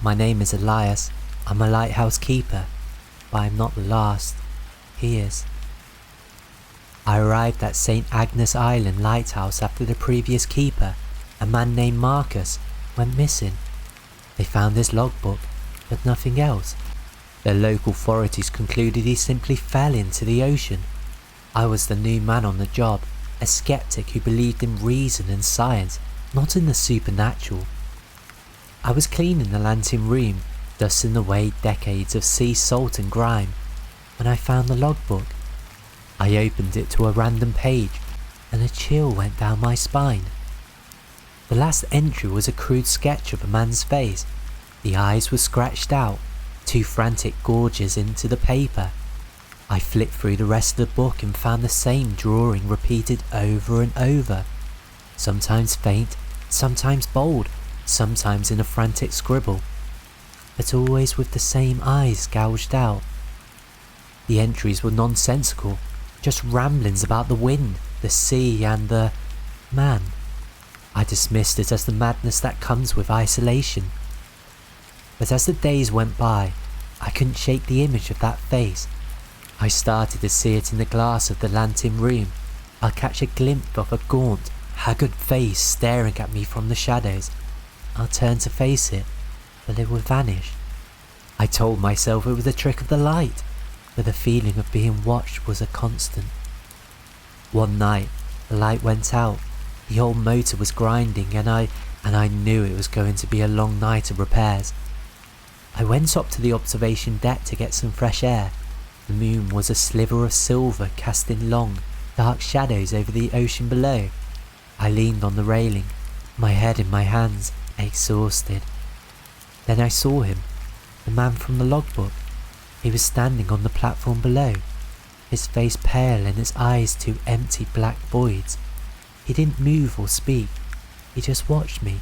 My name is Elias. I'm a lighthouse keeper, but I'm not the last. He is. I arrived at St. Agnes Island lighthouse after the previous keeper, a man named Marcus, went missing. They found his logbook, but nothing else. The local authorities concluded he simply fell into the ocean. I was the new man on the job, a skeptic who believed in reason and science, not in the supernatural. I was cleaning the lantern room, dusting away decades of sea salt and grime, when I found the logbook. I opened it to a random page, and a chill went down my spine. The last entry was a crude sketch of a man's face. The eyes were scratched out, 2 frantic gorges into the paper. I flipped through the rest of the book and found the same drawing repeated over and over, sometimes faint, sometimes bold, sometimes in a frantic scribble, but always with the same eyes gouged out. The entries were nonsensical, just ramblings about the wind, the sea and the man. I dismissed it as the madness that comes with isolation. But as the days went by, I couldn't shake the image of that face. I started to see it in the glass of the lantern room. I'll catch a glimpse of a gaunt, haggard face staring at me from the shadows. I'll turn to face it, but it would vanish. I told myself it was a trick of the light, but the feeling of being watched was a constant. One night, the light went out. The old motor was grinding and I knew it was going to be a long night of repairs. I went up to the observation deck to get some fresh air. The moon was a sliver of silver casting long, dark shadows over the ocean below. I leaned on the railing, my head in my hands, exhausted. Then I saw him, the man from the logbook. He was standing on the platform below, his face pale and his eyes 2 empty black voids. He didn't move or speak, he just watched me,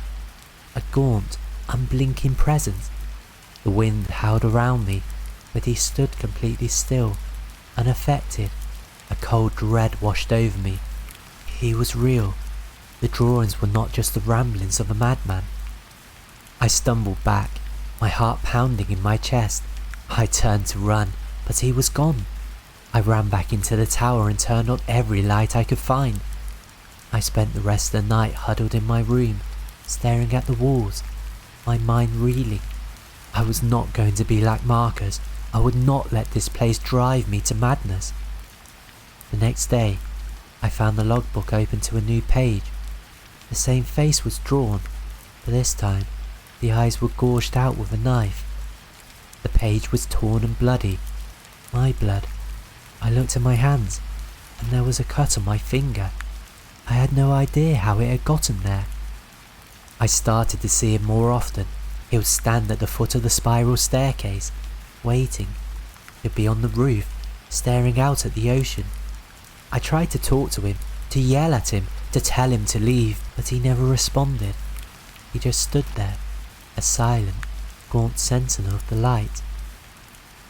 a gaunt, unblinking presence. The wind howled around me, but he stood completely still, unaffected. A cold dread washed over me. He was real. The drawings were not just the ramblings of a madman. I stumbled back, my heart pounding in my chest. I turned to run, but he was gone. I ran back into the tower and turned on every light I could find. I spent the rest of the night huddled in my room, staring at the walls, my mind reeling. I was not going to be like Marcus. I would not let this place drive me to madness. The next day, I found the logbook open to a new page. The same face was drawn, but this time, the eyes were gouged out with a knife. The page was torn and bloody. My blood. I looked at my hands, and there was a cut on my finger. I had no idea how it had gotten there. I started to see him more often. He would stand at the foot of the spiral staircase, waiting. He'd be on the roof, staring out at the ocean. I tried to talk to him, to yell at him, to tell him to leave, but he never responded. He just stood there, a silent, gaunt sentinel of the light.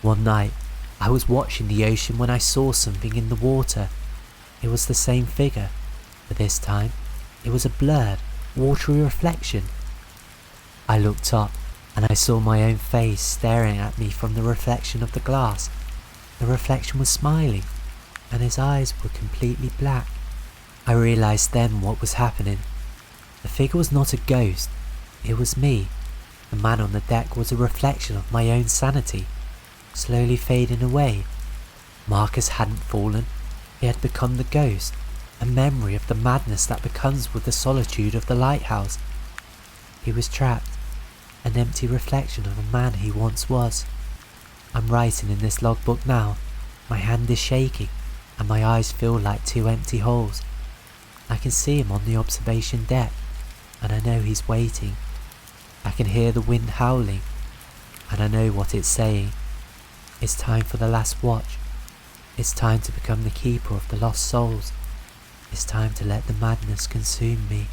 One night, I was watching the ocean when I saw something in the water. It was the same figure, but this time, it was a blurred, watery reflection. I looked up, and I saw my own face staring at me from the reflection of the glass. The reflection was smiling, and his eyes were completely black. I realized then what was happening. The figure was not a ghost, it was me. The man on the deck was a reflection of my own sanity, slowly fading away. Marcus hadn't fallen, he had become the ghost, a memory of the madness that becomes with the solitude of the lighthouse. He was trapped, an empty reflection of a man he once was. I'm writing in this logbook now. My hand is shaking, and my eyes feel like 2 empty holes. I can see him on the observation deck, and I know he's waiting. I can hear the wind howling, and I know what it's saying. It's time for the last watch. It's time to become the keeper of the lost souls. It's time to let the madness consume me.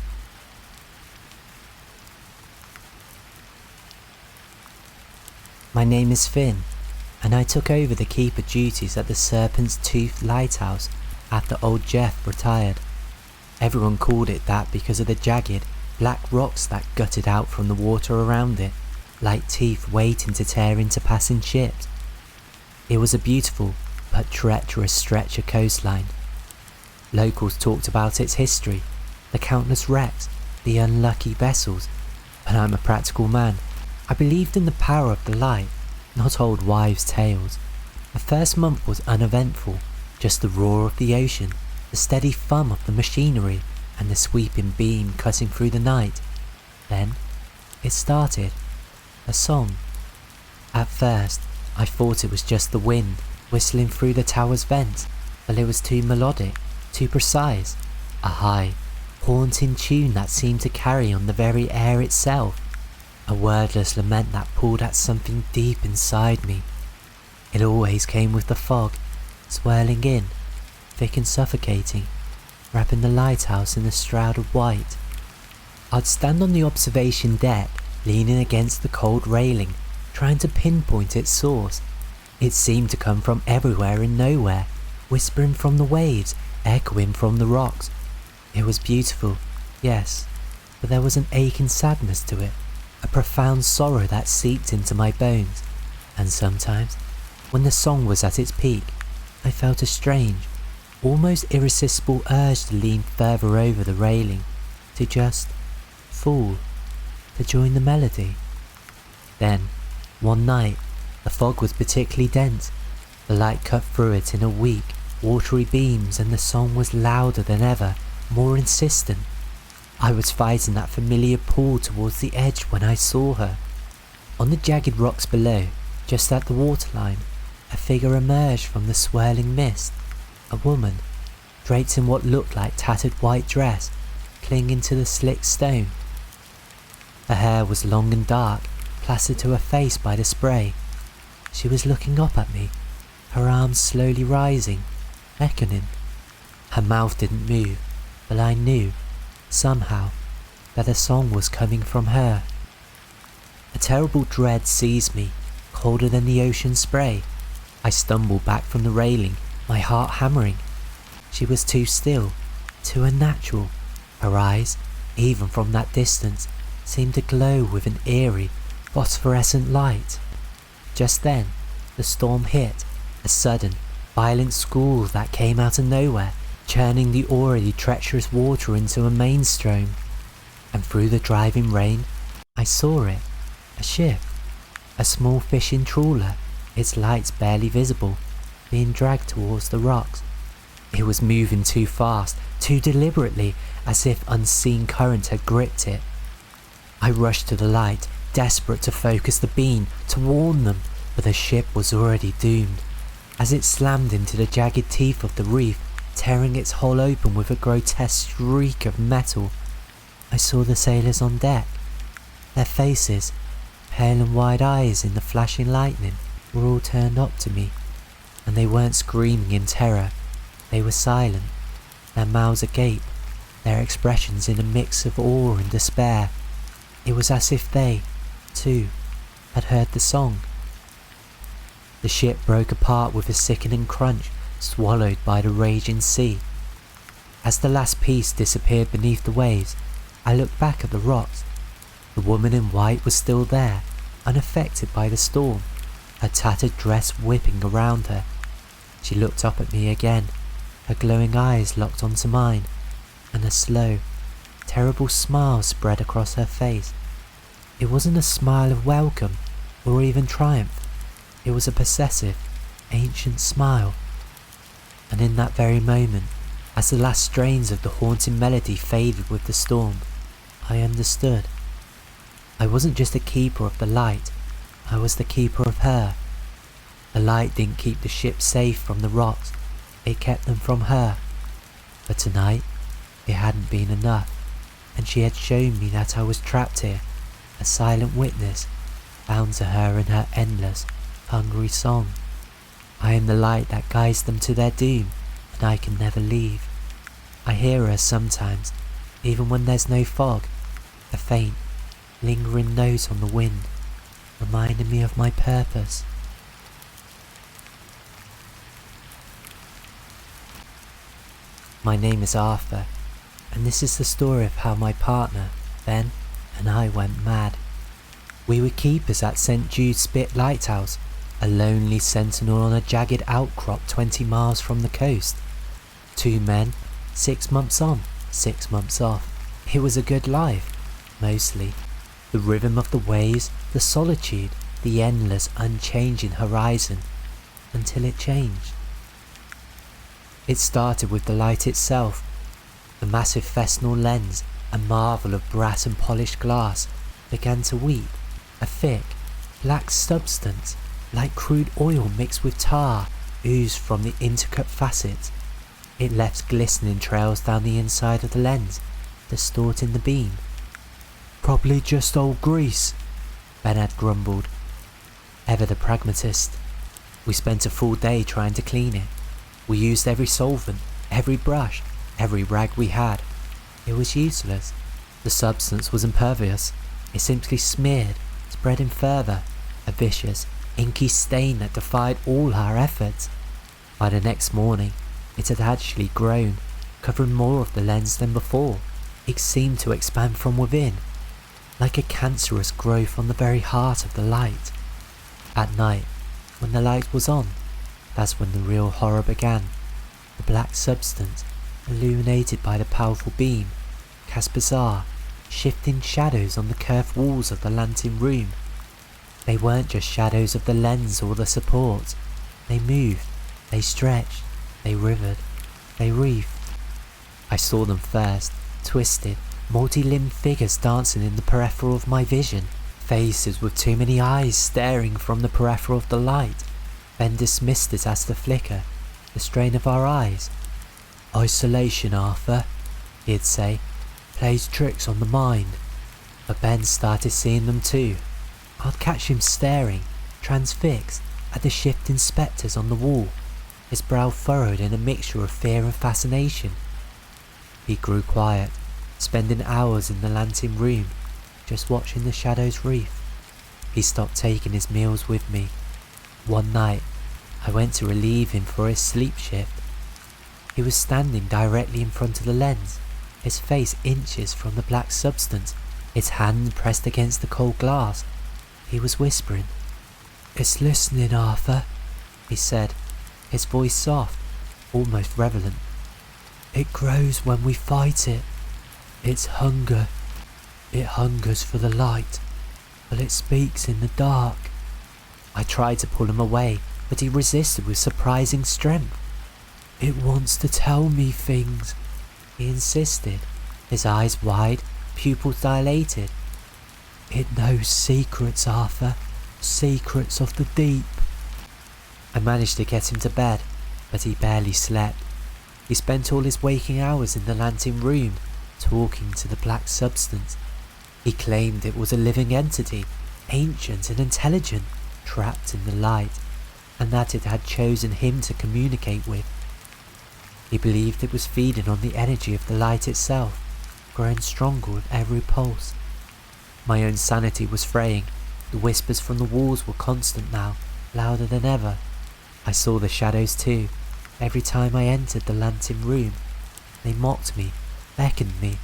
My name is Finn, and I took over the keeper duties at the Serpent's Tooth Lighthouse after old Jeff retired. Everyone called it that because of the jagged, black rocks that gutted out from the water around it. like teeth waiting to tear into passing ships. It was a beautiful but treacherous stretch of coastline. Locals talked about its history, the countless wrecks, the unlucky vessels, but I'm a practical man. I believed in the power of the light, not old wives' tales. The first month was uneventful, just the roar of the ocean, the steady thump of the machinery, and the sweeping beam cutting through the night. Then, it started. A song. At first, I thought it was just the wind whistling through the tower's vents, but it was too melodic, too precise. A high, haunting tune that seemed to carry on the very air itself. A wordless lament that pulled at something deep inside me. It always came with the fog, swirling in, thick and suffocating, wrapping the lighthouse in a shroud of white. I'd stand on the observation deck, leaning against the cold railing, trying to pinpoint its source. It seemed to come from everywhere and nowhere, whispering from the waves, echoing from the rocks. It was beautiful, yes, but there was an aching sadness to it, a profound sorrow that seeped into my bones, and sometimes, when the song was at its peak, I felt a strange, almost irresistible urge to lean further over the railing, to just fall, to join the melody. Then, one night, the fog was particularly dense. The light cut through it in a weak, watery beams, and the song was louder than ever, more insistent. I was fighting that familiar pull towards the edge when I saw her. On the jagged rocks below, just at the waterline, a figure emerged from the swirling mist. A woman, draped in what looked like tattered white dress, clinging to the slick stone. Her hair was long and dark, plastered to her face by the spray. She was looking up at me, her arms slowly rising, beckoning. Her mouth didn't move, but I knew, somehow, that a song was coming from her. A terrible dread seized me, colder than the ocean spray. I stumbled back from the railing, my heart hammering. She was too still, too unnatural. Her eyes, even from that distance, seemed to glow with an eerie, phosphorescent light. Just then, the storm hit, a sudden, violent squall that came out of nowhere, churning the already treacherous water into a maelstrom. And through the driving rain, I saw it, a ship, a small fishing trawler, its lights barely visible, being dragged towards the rocks. It was moving too fast, too deliberately, as if unseen current had gripped it. I rushed to the light, desperate to focus the beam, to warn them, but the ship was already doomed. As it slammed into the jagged teeth of the reef, tearing its hull open with a grotesque streak of metal, I saw the sailors on deck. Their faces, pale and wide eyes in the flashing lightning, were all turned up to me, and they weren't screaming in terror. They were silent, their mouths agape, their expressions in a mix of awe and despair. It was as if they, too, had heard the song. The ship broke apart with a sickening crunch, swallowed by the raging sea. As the last piece disappeared beneath the waves, I looked back at the rocks. The woman in white was still there, unaffected by the storm, her tattered dress whipping around her. She looked up at me again, her glowing eyes locked onto mine, and a slow, terrible smile spread across her face. It wasn't a smile of welcome, or even triumph. It was a possessive, ancient smile. And in that very moment, as the last strains of the haunting melody faded with the storm, I understood. I wasn't just a keeper of the light, I was the keeper of her. The light didn't keep the ship safe from the rocks, it kept them from her. But tonight, it hadn't been enough, and she had shown me that I was trapped here, a silent witness, bound to her in her endless, hungry song. I am the light that guides them to their doom, and I can never leave. I hear her sometimes, even when there's no fog, a faint, lingering note on the wind, reminding me of my purpose. My name is Arthur, and this is the story of how my partner, Ben, and I went mad. We were keepers at St. Jude's Spit Lighthouse, a lonely sentinel on a jagged outcrop 20 miles from the coast. 2 men, 6 months on, 6 months off. It was a good life, mostly. The rhythm of the waves, the solitude, the endless, unchanging horizon, until it changed. It started with the light itself. The massive Fresnel lens, a marvel of brass and polished glass, began to weep. A thick, black substance, like crude oil mixed with tar, oozed from the intricate facets. It left glistening trails down the inside of the lens, distorting the beam. "Probably just old grease," Bernard grumbled, ever the pragmatist. We spent a full day trying to clean it. We used every solvent, every brush, every rag we had. It was useless. The substance was impervious. It simply smeared, spreading further, a vicious, inky stain that defied all our efforts. By the next morning, it had actually grown, covering more of the lens than before. It seemed to expand from within, like a cancerous growth on the very heart of the light. At night, when the light was on, that's when the real horror began. The black substance, illuminated by the powerful beam, cast bizarre, shifting shadows on the curved walls of the lantern room. They weren't just shadows of the lens or the support. They moved, they stretched, they rivered, they wreathed. I saw them first, twisted, multi-limbed figures dancing in the peripheral of my vision, faces with too many eyes staring from the peripheral of the light, then dismissed it as the flicker, the strain of our eyes. "Isolation, Arthur," he'd say, "plays tricks on the mind." But Ben started seeing them too. I'd catch him staring, transfixed, at the shifting spectres on the wall, his brow furrowed in a mixture of fear and fascination. He grew quiet, spending hours in the lantern room, just watching the shadows wreath. He stopped taking his meals with me. One night, I went to relieve him for his sleep shift. He was standing directly in front of the lens, his face inches from the black substance, his hand pressed against the cold glass. He was whispering. "It's listening, Arthur," he said, his voice soft, almost relevant. "It grows when we fight it. It's hunger. It hungers for the light, but it speaks in the dark." I tried to pull him away, but he resisted with surprising strength. "It wants to tell me things," he insisted, his eyes wide, pupils dilated. "It knows secrets, Arthur, secrets of the deep." I managed to get him to bed, but he barely slept. He spent all his waking hours in the lantern room, talking to the black substance. He claimed it was a living entity, ancient and intelligent, trapped in the light, and that it had chosen him to communicate with. He believed it was feeding on the energy of the light itself, growing stronger with every pulse. My own sanity was fraying. The whispers from the walls were constant now, louder than ever. I saw the shadows too, every time I entered the lantern room. They mocked me, beckoned me.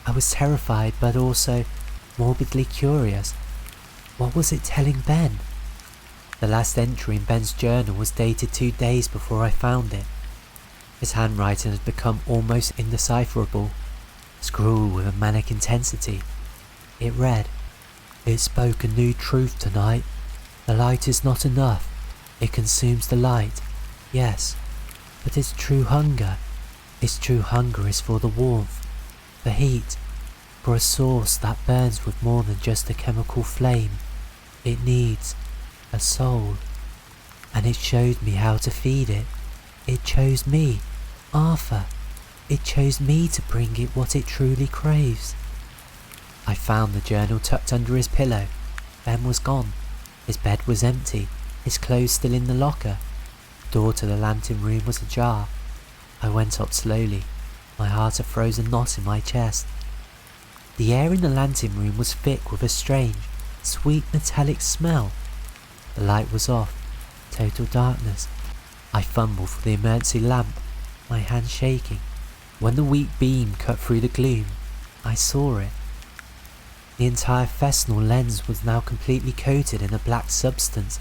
I was terrified but also morbidly curious. What was it telling Ben? The last entry in Ben's journal was dated 2 days before I found it. His handwriting had become almost indecipherable, scrawled with a manic intensity. It read, "It spoke a new truth tonight. The light is not enough. It consumes the light, yes, but its true hunger is for the warmth, the heat, for a source that burns with more than just a chemical flame. It needs a soul." And it showed me how to feed it. It chose me, Arthur. It chose me to bring it what it truly craves. I found the journal tucked under his pillow. Ben was gone. His bed was empty, his clothes still in the locker. The door to the lantern room was ajar. I went up slowly, my heart a frozen knot in my chest. The air in the lantern room was thick with a strange, sweet metallic smell. The light was off, total darkness. I fumbled for the emergency lamp, my hand shaking. When the weak beam cut through the gloom, I saw it. The entire Fesnel lens was now completely coated in a black substance.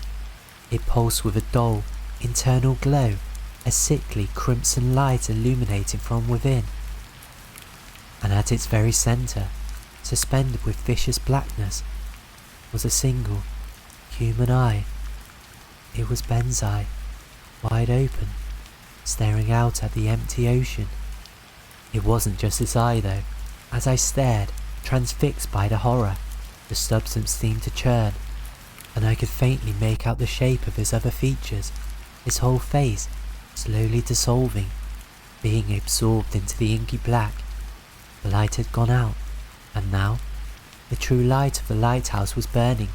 It pulsed with a dull, internal glow, a sickly crimson light illuminating from within. And at its very centre, suspended with vicious blackness, was a single, human eye. It was Ben's eye, wide open, staring out at the empty ocean. It wasn't just his eye though. As I stared, transfixed by the horror, the substance seemed to churn, and I could faintly make out the shape of his other features, his whole face slowly dissolving, being absorbed into the inky black. The light had gone out, and now, the true light of the lighthouse was burning.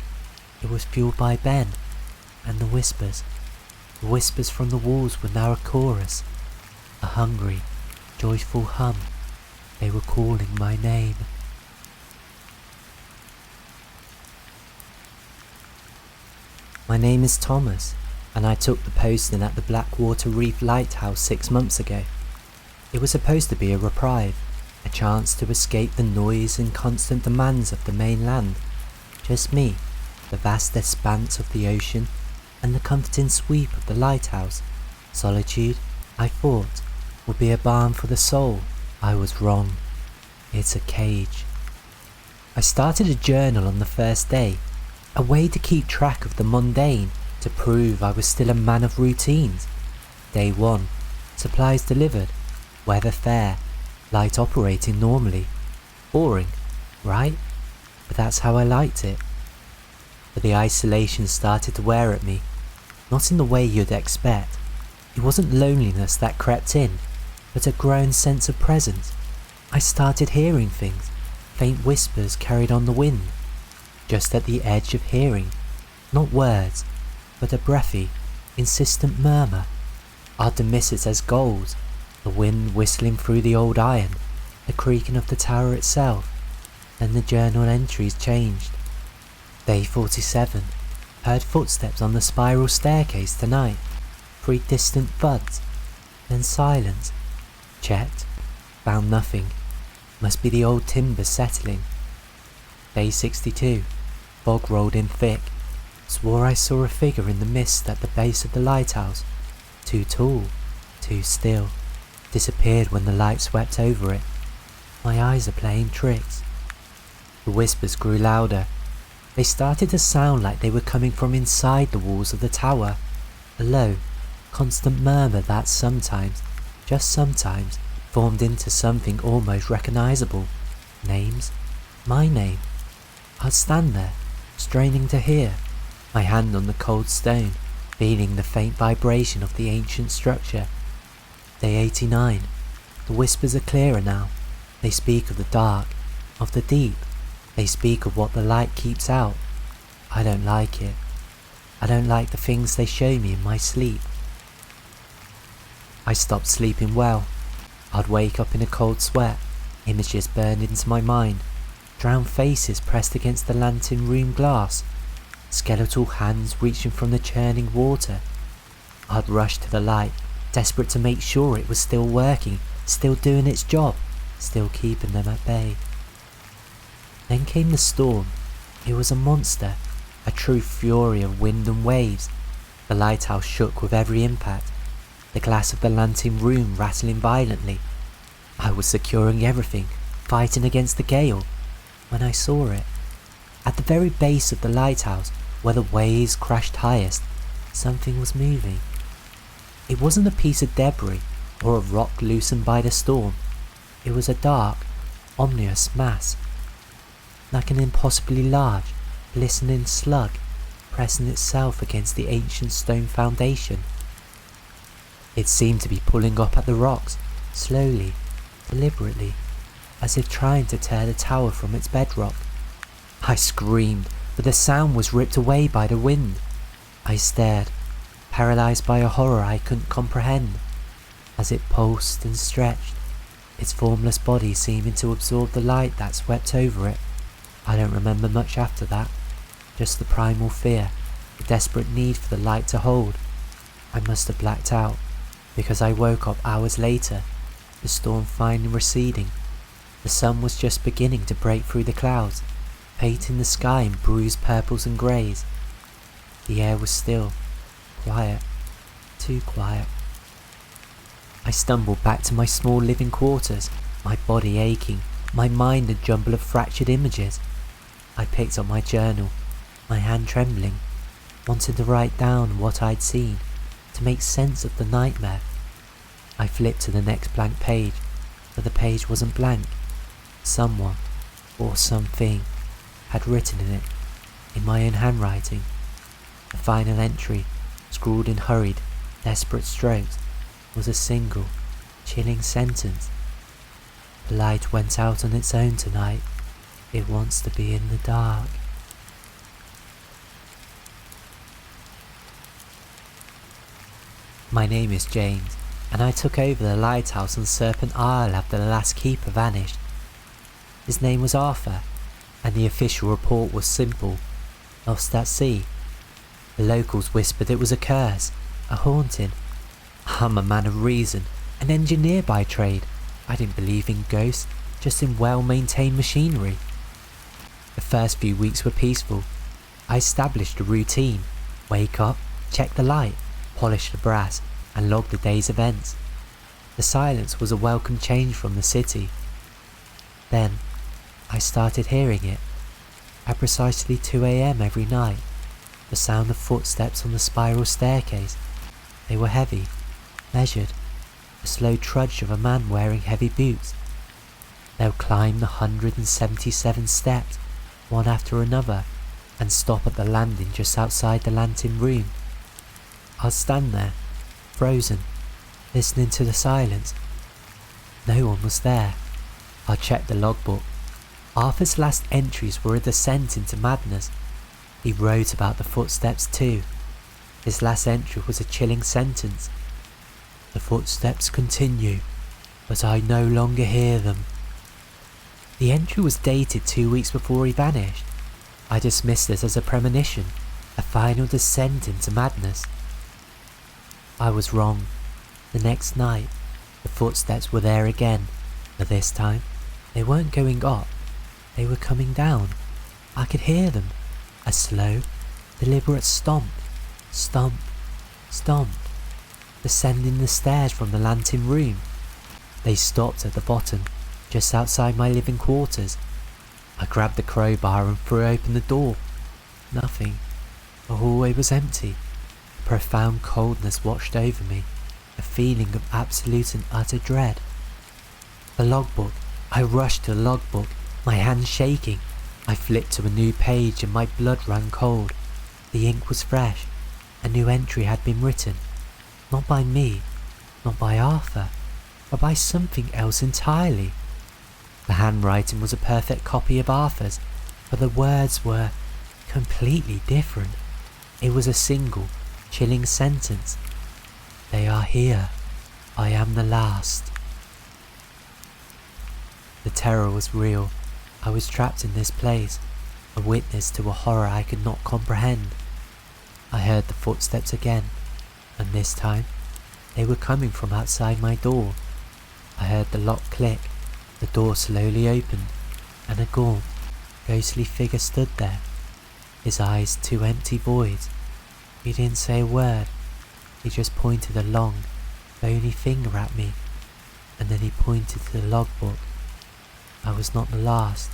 It was fueled by Ben, and the whispers from the walls were now a chorus, a hungry, joyful hum. They were calling my name. My name is Thomas, and I took the posting at the Blackwater Reef Lighthouse 6 months ago. It was supposed to be a reprieve, a chance to escape the noise and constant demands of the mainland. Just me, the vast expanse of the ocean, and the comforting sweep of the lighthouse. Solitude, I thought, would be a balm for the soul. I was wrong. It's a cage. I started a journal on the first day, a way to keep track of the mundane, to prove I was still a man of routines. Day 1, supplies delivered, weather fair, light operating normally. Boring, right? But that's how I liked it. But the isolation started to wear at me, not in the way you'd expect. It wasn't loneliness that crept in, but a growing sense of presence. I started hearing things, faint whispers carried on the wind, just at the edge of hearing, not words, but a breathy, insistent murmur. I'd dismiss it as gulls, the wind whistling through the old iron, the creaking of the tower itself. Then the journal entries changed. Day 47, heard footsteps on the spiral staircase tonight, 3 distant thuds, then silence. Checked, found nothing. Must be the old timbers settling. Day 62, fog rolled in thick. Swore I saw a figure in the mist at the base of the lighthouse. Too tall, too still. Disappeared when the light swept over it. My eyes are playing tricks. The whispers grew louder. They started to sound like they were coming from inside the walls of the tower. A low, constant murmur that sometimes, just sometimes, formed into something almost recognizable. Names? My name. I'd stand there, straining to hear, my hand on the cold stone, feeling the faint vibration of the ancient structure. Day 89. The whispers are clearer now. They speak of the dark, of the deep. They speak of what the light keeps out. I don't like it. I don't like the things they show me in my sleep. I stopped sleeping well. I'd wake up in a cold sweat, images burned into my mind, drowned faces pressed against the lantern room glass, skeletal hands reaching from the churning water. I'd rush to the light, desperate to make sure it was still working, still doing its job, still keeping them at bay. Then came the storm. It was a monster, a true fury of wind and waves. The lighthouse shook with every impact, the glass of the lantern room rattling violently. I was securing everything, fighting against the gale, when I saw it. At the very base of the lighthouse, where the waves crashed highest, something was moving. It wasn't a piece of debris or a rock loosened by the storm. It was a dark, ominous mass, like an impossibly large, glistening slug, pressing itself against the ancient stone foundation. It seemed to be pulling up at the rocks, slowly, deliberately, as if trying to tear the tower from its bedrock. I screamed, but the sound was ripped away by the wind. I stared, paralysed by a horror I couldn't comprehend, as it pulsed and stretched, its formless body seeming to absorb the light that swept over it. I don't remember much after that, just the primal fear, the desperate need for the light to hold. I must have blacked out, because I woke up hours later, the storm finally receding. The sun was just beginning to break through the clouds, painting the sky in bruised purples and greys. The air was still, quiet, too quiet. I stumbled back to my small living quarters, my body aching, my mind a jumble of fractured images. I picked up my journal, my hand trembling, wanted to write down what I'd seen, to make sense of the nightmare. I flipped to the next blank page, but the page wasn't blank. Someone, or something, had written in it, in my own handwriting. The final entry, scrawled in hurried, desperate strokes, was a single, chilling sentence. The light went out on its own tonight. It wants to be in the dark. My name is James, and I took over the lighthouse on Serpent Isle after the last keeper vanished. His name was Arthur, and the official report was simple: lost at sea. The locals whispered it was a curse, a haunting. I'm a man of reason, an engineer by trade. I didn't believe in ghosts, just in well-maintained machinery. The first few weeks were peaceful. I established a routine: wake up, check the light, polish the brass, and log the day's events. The silence was a welcome change from the city. Then, I started hearing it. At precisely 2 a.m. every night, the sound of footsteps on the spiral staircase. They were heavy, measured, the slow trudge of a man wearing heavy boots. They'll climb the 177 steps, one after another, and stop at the landing just outside the lantern room. I'll stand there, frozen, listening to the silence. No one was there. I checked the logbook. Arthur's last entries were a descent into madness. He wrote about the footsteps too. His last entry was a chilling sentence: the footsteps continue, but I no longer hear them. The entry was dated 2 weeks before he vanished. I dismissed it as a premonition, a final descent into madness. I was wrong. The next night, the footsteps were there again, but this time, they weren't going up, they were coming down. I could hear them, a slow, deliberate stomp, stomp, stomp, descending the stairs from the lantern room. They stopped at the bottom, just outside my living quarters. I grabbed the crowbar and threw open the door. Nothing. The hallway was empty. A profound coldness washed over me, a feeling of absolute and utter dread. The logbook. I rushed to the logbook, my hands shaking. I flipped to a new page and my blood ran cold. The ink was fresh. A new entry had been written. Not by me, not by Arthur, but by something else entirely. The handwriting was a perfect copy of Arthur's, but the words were completely different. It was a single, chilling sentence: they are here. I am the last. The terror was real. I was trapped in this place, a witness to a horror I could not comprehend. I heard the footsteps again, and this time, they were coming from outside my door. I heard the lock click, the door slowly opened, and a gaunt, ghostly figure stood there, his eyes two empty voids. He didn't say a word. He just pointed a long, bony finger at me, and then he pointed to the logbook. I was not the last.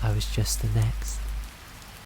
I was just the next.